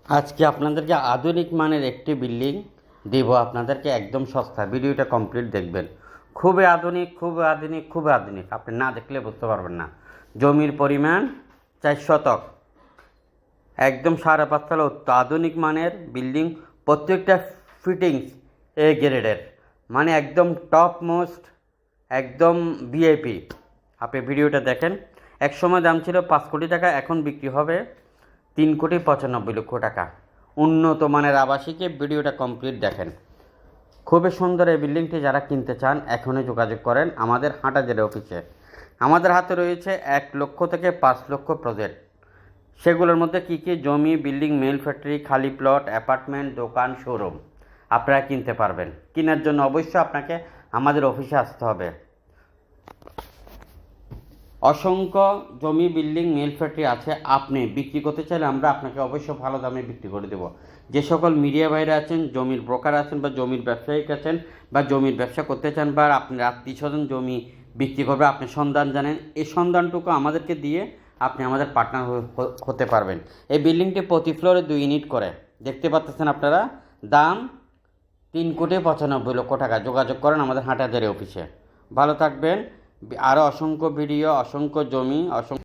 আজকে আপনাদেরকে আধুনিক মানের একটি বিল্ডিং দেব আপনাদেরকে একদম সস্তা। ভিডিওটা কমপ্লিট দেখবেন। খুবই আধুনিক, খুবই আধুনিক, খুবই আধুনিক। আপনি না দেখলে বুঝতে পারবেন না। জমির পরিমাণ 4 শতক, একদম 5.5 তলা আধুনিক মানের বিল্ডিং। প্রত্যেকটা ফিটিংস এ গ্রেডের, মানে একদম টপ মোস্ট, একদম ভিআইপি। আপনি ভিডিওটা দেখেন। এক সময় দাম ছিল 5 কোটি টাকা, এখন বিক্রি হবে 3,95,00,000 টাকা। উন্নত মানের আবাসিকে। ভিডিওটা কমপ্লিট দেখেন। খুবই সুন্দর এই বিল্ডিংটি। যারা কিনতে চান এখনই যোগাযোগ করেন আমাদের হাটাজারি অফিসে। আমাদের হাতে রয়েছে 1 লক্ষ থেকে 5 লক্ষ প্রজেক্ট। সেগুলোর মধ্যে কী কী? জমি, বিল্ডিং, মেল ফ্যাক্টরি, খালি প্লট, অ্যাপার্টমেন্ট, দোকান, শোরুম আপনারা কিনতে পারবেন। কেনার জন্য অবশ্যই আপনাকে আমাদের অফিসে আসতে হবে। অসংখ্য জমি, বিল্ডিং, মেল ফ্যাক্টরি আছে। আপনি বিক্রি করতে চাইলে আমরা আপনাকে অবশ্যই ভালো দামে বিক্রি করে দেব। যে সকল মিডিয়া ভাইরা আছেন, জমির ব্রোকার আছেন, বা জমির ব্যবসায়িক আছেন, বা জমির ব্যবসা করতে চান, বা আপনার আত্মীয় স্বজন জমি বিক্রি করবে, আপনি সন্ধান জানেন, এই সন্ধানটুকু আমাদেরকে দিয়ে আপনি আমাদের পার্টনার হতে পারবেন। এই বিল্ডিংটি প্রতি ফ্লোরে 2 ইউনিট করে। দেখতে পাচ্ছেন আপনারা। দাম 3,95,00,000 টাকা। যোগাযোগ করেন আমাদের হাটাজারি অফিসে। ভালো থাকবেন। আরও অসংখ্য ভিডিও, অসংখ্য জমি, অসংখ্য